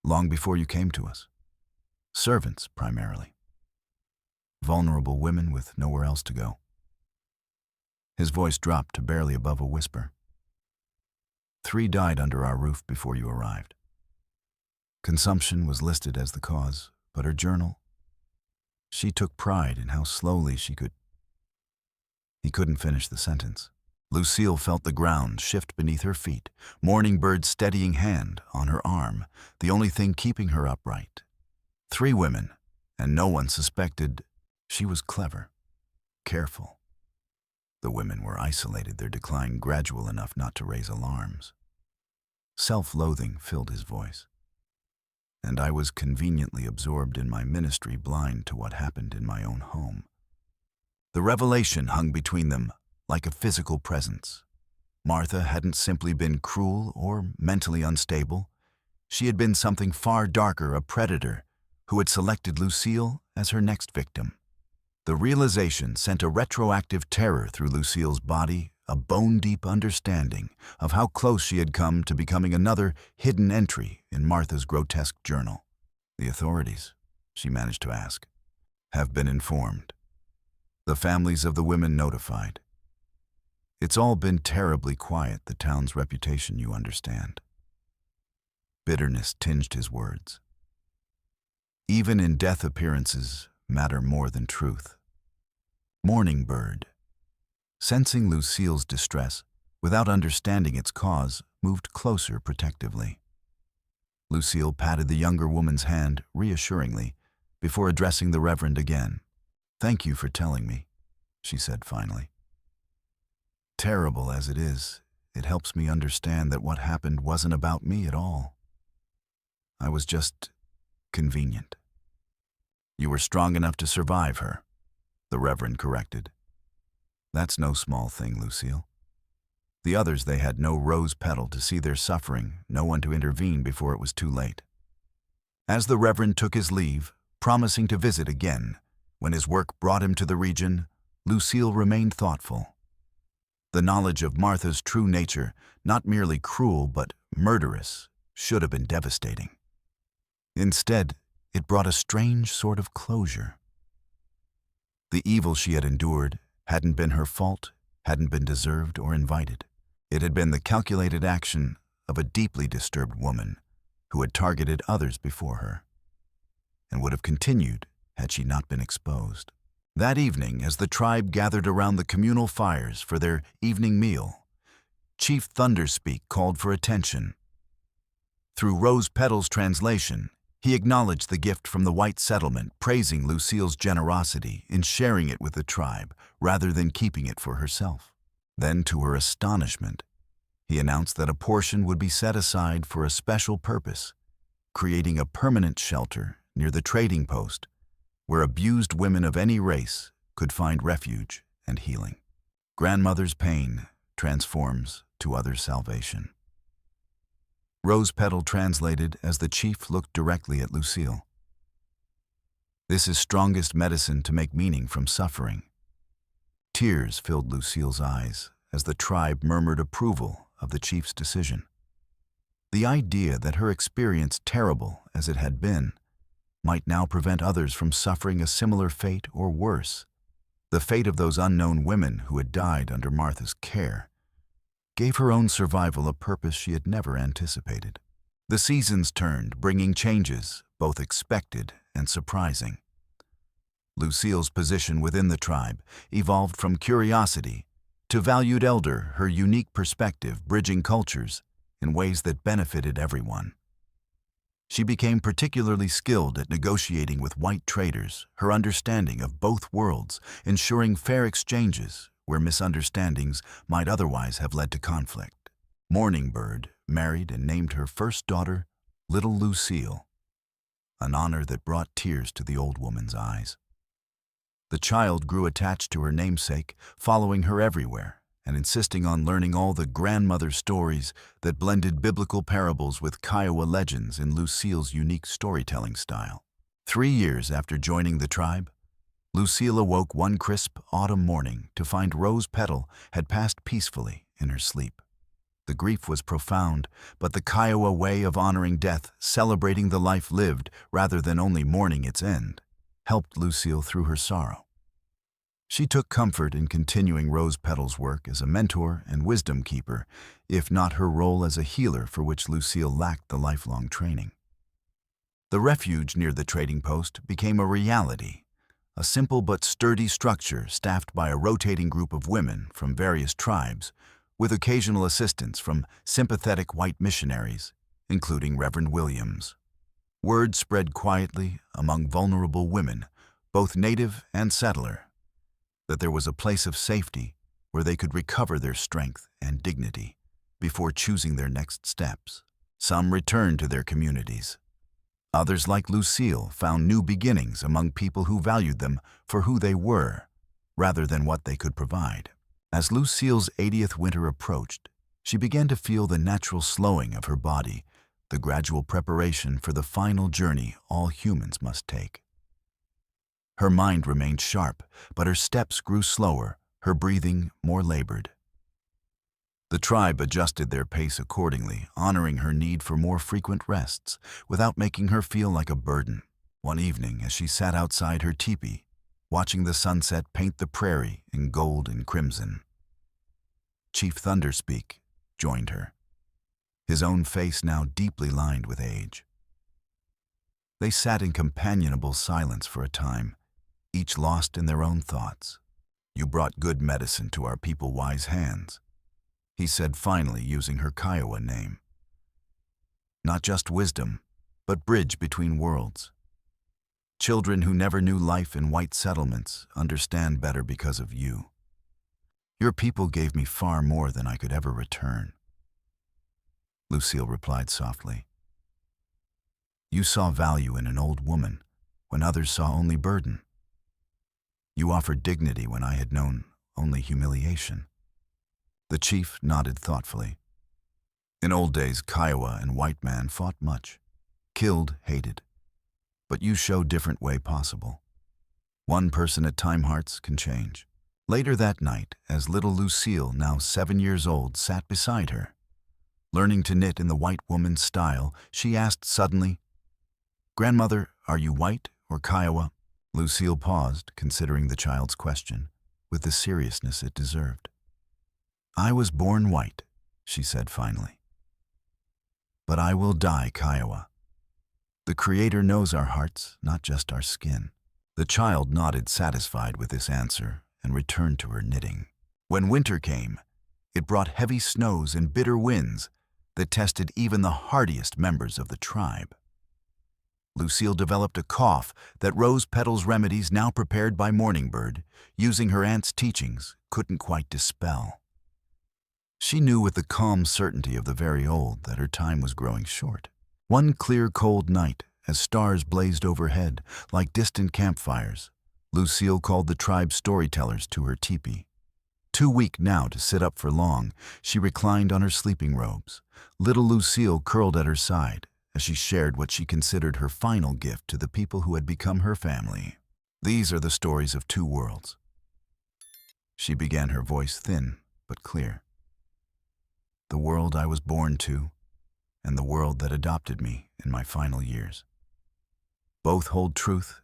Long before you came to us. Servants, primarily. Vulnerable women with nowhere else to go." His voice dropped to barely above a whisper. 3 died under our roof before you arrived. Consumption was listed as the cause, but her journal... She took pride in how slowly she could... He couldn't finish the sentence. Lucille felt the ground shift beneath her feet, Morningbird's steadying hand on her arm, the only thing keeping her upright. 3 women, and no one suspected. She was clever, careful. The women were isolated, their decline gradual enough not to raise alarms. Self-loathing filled his voice. And I was conveniently absorbed in my ministry, blind to what happened in my own home. The revelation hung between them like a physical presence. Martha hadn't simply been cruel or mentally unstable. She had been something far darker, a predator who had selected Lucille as her next victim. The realization sent a retroactive terror through Lucille's body, a bone-deep understanding of how close she had come to becoming another hidden entry in Martha's grotesque journal. "The authorities," she managed to ask, "have been informed. The families of the women notified. It's all been terribly quiet, the town's reputation, you understand." Bitterness tinged his words. "Even in death, appearances matter more than truth." Morningbird, sensing Lucille's distress without understanding its cause, moved closer protectively. Lucille patted the younger woman's hand reassuringly before addressing the Reverend again. "Thank you for telling me," she said finally. "Terrible as it is, it helps me understand that what happened wasn't about me at all. I was just convenient." "You were strong enough to survive her," the Reverend corrected. "That's no small thing, Lucille. The others, they had no rose petal to see their suffering, no one to intervene before it was too late." As the Reverend took his leave, promising to visit again, when his work brought him to the region, Lucille remained thoughtful. The knowledge of Martha's true nature, not merely cruel but murderous, should have been devastating. Instead, it brought a strange sort of closure. The evil she had endured hadn't been her fault, hadn't been deserved or invited. It had been the calculated action of a deeply disturbed woman, who had targeted others before her, and would have continued had she not been exposed. That evening, as the tribe gathered around the communal fires for their evening meal, Chief Thunderspeak called for attention. Through Rose Petal's translation, he acknowledged the gift from the white settlement, praising Lucille's generosity in sharing it with the tribe rather than keeping it for herself. Then, to her astonishment, he announced that a portion would be set aside for a special purpose, creating a permanent shelter near the trading post where abused women of any race could find refuge and healing. Grandmother's pain transforms to others' salvation. Rose Petal translated as the chief looked directly at Lucille. This is strongest medicine to make meaning from suffering. Tears filled Lucille's eyes as the tribe murmured approval of the chief's decision. The idea that her experience, terrible as it had been, might now prevent others from suffering a similar fate or worse, the fate of those unknown women who had died under Martha's care, gave her own survival a purpose she had never anticipated. The seasons turned, bringing changes, both expected and surprising. Lucille's position within the tribe evolved from curiosity to valued elder, her unique perspective bridging cultures in ways that benefited everyone. She became particularly skilled at negotiating with white traders, her understanding of both worlds, ensuring fair exchanges where misunderstandings might otherwise have led to conflict. Morning Bird married and named her first daughter Little Lucille, an honor that brought tears to the old woman's eyes. The child grew attached to her namesake, following her everywhere and insisting on learning all the grandmother stories that blended biblical parables with Kiowa legends in Lucille's unique storytelling style. 3 years after joining the tribe, Lucille awoke one crisp autumn morning to find Rose Petal had passed peacefully in her sleep. The grief was profound, but the Kiowa way of honoring death, celebrating the life lived rather than only mourning its end, helped Lucille through her sorrow. She took comfort in continuing Rose Petal's work as a mentor and wisdom keeper, if not her role as a healer for which Lucille lacked the lifelong training. The refuge near the trading post became a reality, a simple but sturdy structure staffed by a rotating group of women from various tribes, with occasional assistance from sympathetic white missionaries, including Reverend Williams. Word spread quietly among vulnerable women, both native and settler, that there was a place of safety where they could recover their strength and dignity before choosing their next steps. Some returned to their communities. Others, like Lucille, found new beginnings among people who valued them for who they were, rather than what they could provide. As Lucille's 80th winter approached, she began to feel the natural slowing of her body, the gradual preparation for the final journey all humans must take. Her mind remained sharp, but her steps grew slower, her breathing more labored. The tribe adjusted their pace accordingly, honoring her need for more frequent rests, without making her feel like a burden. One evening, as she sat outside her teepee, watching the sunset paint the prairie in gold and crimson, Chief Thunderspeak joined her, his own face now deeply lined with age. They sat in companionable silence for a time, each lost in their own thoughts. "You brought good medicine to our people-wise hands," he said finally, using her Kiowa name. "Not just wisdom, but bridge between worlds. Children who never knew life in white settlements understand better because of you. Your people gave me far more than I could ever return." Lucille replied softly. "You saw value in an old woman when others saw only burden. You offered dignity when I had known only humiliation." The chief nodded thoughtfully. "In old days, Kiowa and white man fought much, killed, hated. But you show different way possible. One person at time hearts can change." Later that night, as little Lucille, now 7 years old, sat beside her, learning to knit in the white woman's style, she asked suddenly, "Grandmother, are you white or Kiowa?" Lucille paused, considering the child's question, with the seriousness it deserved. "I was born white," she said finally. But I will die, Kiowa. The Creator knows our hearts, not just our skin. The child nodded, satisfied with this answer, and returned to her knitting. When winter came, it brought heavy snows and bitter winds that tested even the hardiest members of the tribe. Lucille developed a cough that Rose Petal's remedies, now prepared by Morningbird, using her aunt's teachings, couldn't quite dispel. She knew with the calm certainty of the very old that her time was growing short. One clear, cold night, as stars blazed overhead like distant campfires, Lucille called the tribe's storytellers to her teepee. Too weak now to sit up for long, she reclined on her sleeping robes. Little Lucille curled at her side as she shared what she considered her final gift to the people who had become her family. These are the stories of two worlds. She began, her voice thin but clear. The world I was born to, and the world that adopted me in my final years. Both hold truth,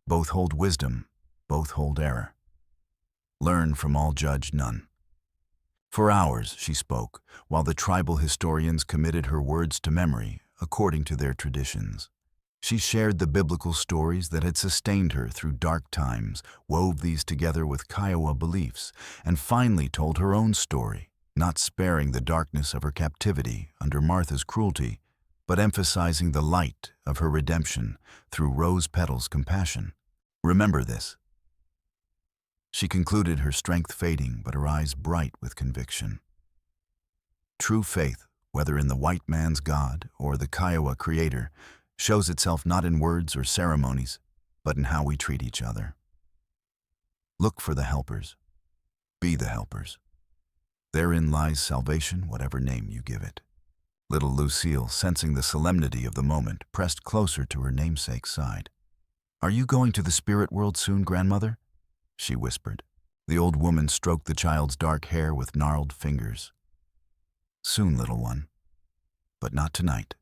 both hold wisdom, both hold error. Learn from all, judge none. For hours she spoke, while the tribal historians committed her words to memory according to their traditions. She shared the biblical stories that had sustained her through dark times, wove these together with Kiowa beliefs, and finally told her own story, not sparing the darkness of her captivity under Martha's cruelty, but emphasizing the light of her redemption through Rose Petal's compassion. Remember this. She concluded, her strength fading, but her eyes bright with conviction. True faith, whether in the white man's God or the Kiowa Creator, shows itself not in words or ceremonies, but in how we treat each other. Look for the helpers. Be the helpers. Therein lies salvation, whatever name you give it. Little Lucille, sensing the solemnity of the moment, pressed closer to her namesake's side. "Are you going to the spirit world soon, grandmother?" she whispered. The old woman stroked the child's dark hair with gnarled fingers. "Soon, little one, but not tonight.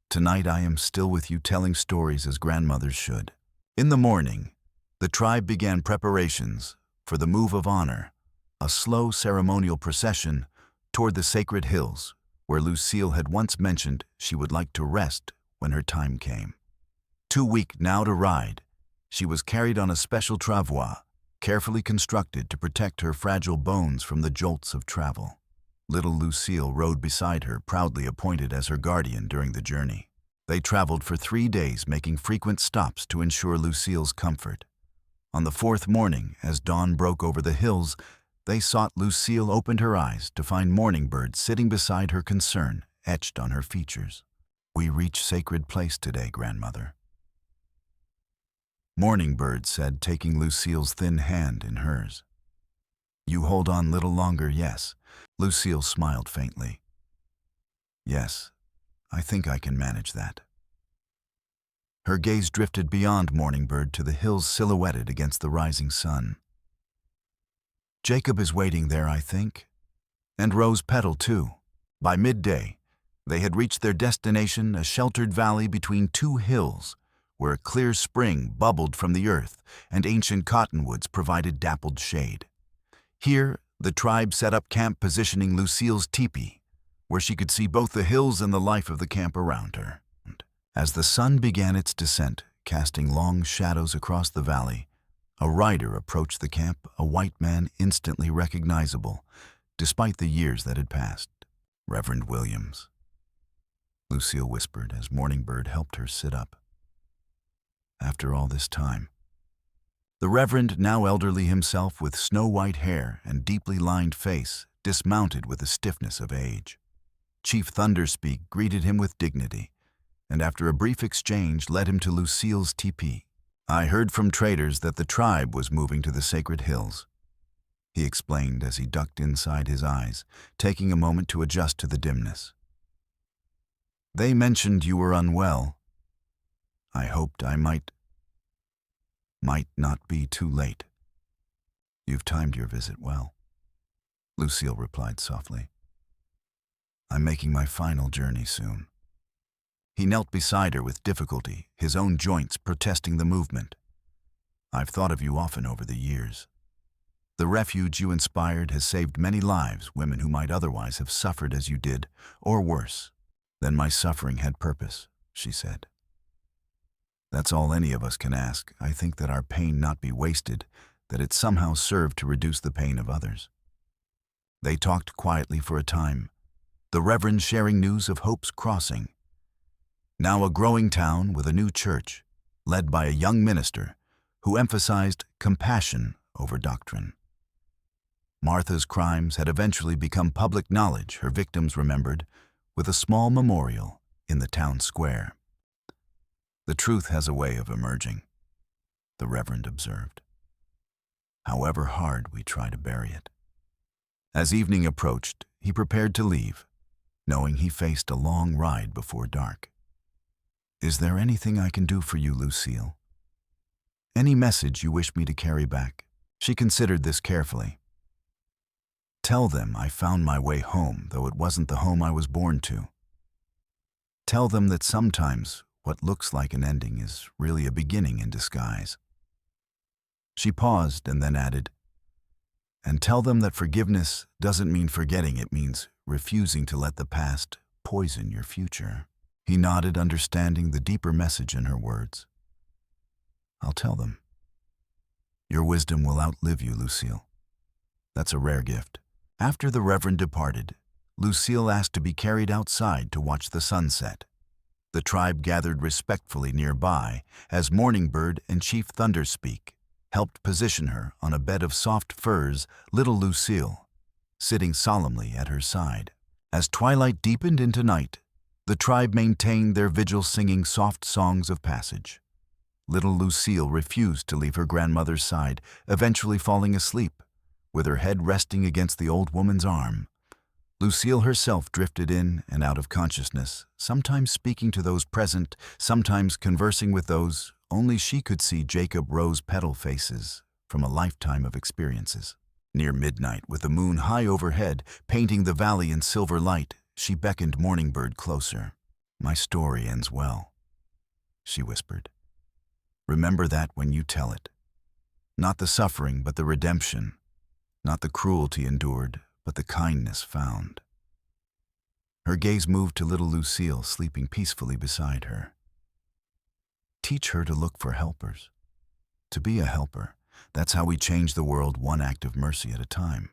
Tonight I am still with you, telling stories as grandmothers should." In the morning, the tribe began preparations for the move of honor, a slow ceremonial procession toward the sacred hills where Lucille had once mentioned she would like to rest when her time came. Too weak now to ride, she was carried on a special travois, carefully constructed to protect her fragile bones from the jolts of travel. Little Lucille rode beside her, proudly appointed as her guardian during the journey. They traveled for 3 days, making frequent stops to ensure Lucille's comfort. On the 4th morning, as dawn broke over the hills, they sought. Lucille opened her eyes to find Morningbird sitting beside her, concern etched on her features. "We reach sacred place today, grandmother," Morningbird said, taking Lucille's thin hand in hers. "You hold on little longer, yes?" Lucille smiled faintly. "Yes, I think I can manage that." Her gaze drifted beyond Morningbird to the hills silhouetted against the rising sun. "Jacob is waiting there, I think. And Rose Petal, too." By midday, they had reached their destination, a sheltered valley between 2 hills, where a clear spring bubbled from the earth and ancient cottonwoods provided dappled shade. Here, the tribe set up camp, positioning Lucille's teepee, where she could see both the hills and the life of the camp around her. As the sun began its descent, casting long shadows across the valley, a rider approached the camp, a white man instantly recognizable, despite the years that had passed. "Reverend Williams," Lucille whispered as Morningbird helped her sit up. "After all this time." The Reverend, now elderly himself, with snow-white hair and deeply lined face, dismounted with the stiffness of age. Chief Thunderspeak greeted him with dignity, and after a brief exchange led him to Lucille's teepee. "I heard from traders that the tribe was moving to the sacred hills," he explained as he ducked inside his eyes, taking a moment to adjust to the dimness. "They mentioned you were unwell. I hoped I might not be too late." "You've timed your visit well," Lucille replied softly. "I'm making my final journey soon." He knelt beside her with difficulty, his own joints protesting the movement. "I've thought of you often over the years. The refuge you inspired has saved many lives, women who might otherwise have suffered as you did, or worse. Then my suffering had purpose, she said. That's all any of us can ask. I think that our pain not be wasted, that it somehow served to reduce the pain of others. They talked quietly for a time, the Reverend sharing news of Hope's Crossing, now a growing town with a new church, led by a young minister who emphasized compassion over doctrine. Martha's crimes had eventually become public knowledge, her victims remembered, with a small memorial in the town square. The truth has a way of emerging, the Reverend observed, however hard we try to bury it. As evening approached, he prepared to leave, knowing he faced a long ride before dark. Is there anything I can do for you, Lucille? Any message you wish me to carry back? She considered this carefully. Tell them I found my way home, though it wasn't the home I was born to. Tell them that sometimes what looks like an ending is really a beginning in disguise. She paused and then added, and tell them that forgiveness doesn't mean forgetting, it means refusing to let the past poison your future. He nodded, understanding the deeper message in her words. I'll tell them. Your wisdom will outlive you, Lucille. That's a rare gift. After the Reverend departed, Lucille asked to be carried outside to watch the sunset. The tribe gathered respectfully nearby as Morningbird and Chief Thunderspeak helped position her on a bed of soft furs, little Lucille, sitting solemnly at her side. As twilight deepened into night, the tribe maintained their vigil, singing soft songs of passage. Little Lucille refused to leave her grandmother's side, eventually falling asleep, with her head resting against the old woman's arm. Lucille herself drifted in and out of consciousness, sometimes speaking to those present, sometimes conversing with those only she could see Jacob rose-petal faces from a lifetime of experiences. Near midnight, with the moon high overhead, painting the valley in silver light, she beckoned Morningbird closer. My story ends well, she whispered. Remember that when you tell it. Not the suffering, but the redemption. Not the cruelty endured, but the kindness found. Her gaze moved to little Lucille, sleeping peacefully beside her. Teach her to look for helpers. To be a helper. That's how we change the world, one act of mercy at a time.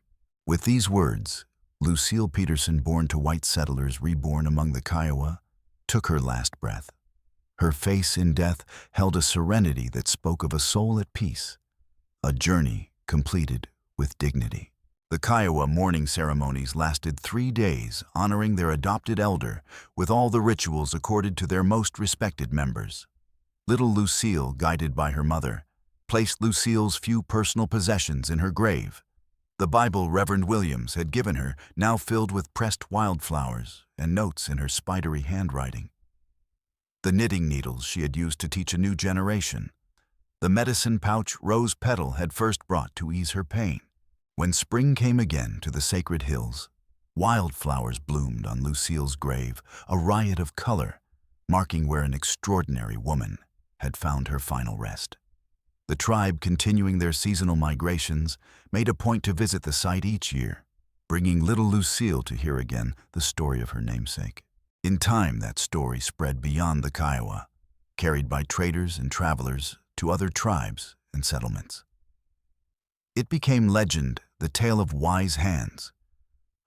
With these words, Lucille Peterson, born to white settlers, reborn among the Kiowa, took her last breath. Her face in death held a serenity that spoke of a soul at peace, a journey completed with dignity. The Kiowa mourning ceremonies lasted 3 days, honoring their adopted elder with all the rituals accorded to their most respected members. Little Lucille, guided by her mother, placed Lucille's few personal possessions in her grave. The Bible Reverend Williams had given her, now filled with pressed wildflowers and notes in her spidery handwriting. The knitting needles she had used to teach a new generation. The medicine pouch Rose Petal had first brought to ease her pain. When spring came again to the sacred hills, wildflowers bloomed on Lucille's grave, a riot of color, marking where an extraordinary woman had found her final rest. The tribe, continuing their seasonal migrations, made a point to visit the site each year, bringing little Lucille to hear again the story of her namesake. In time, that story spread beyond the Kiowa, carried by traders and travelers to other tribes and settlements. It became legend, the tale of wise hands,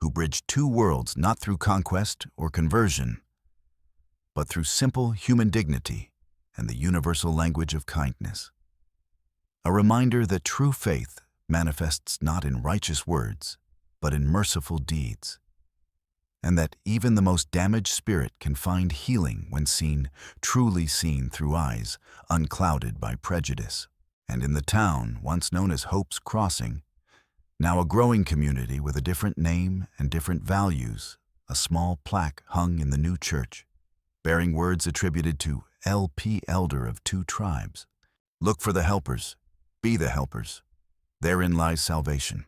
who bridged two worlds not through conquest or conversion, but through simple human dignity and the universal language of kindness. A reminder that true faith manifests not in righteous words, but in merciful deeds, and that even the most damaged spirit can find healing when seen, truly seen through eyes unclouded by prejudice. And in the town, once known as Hope's Crossing, now a growing community with a different name and different values, a small plaque hung in the new church, bearing words attributed to LP, elder of 2 tribes. Look for the helpers. Be the helpers. Therein lies salvation.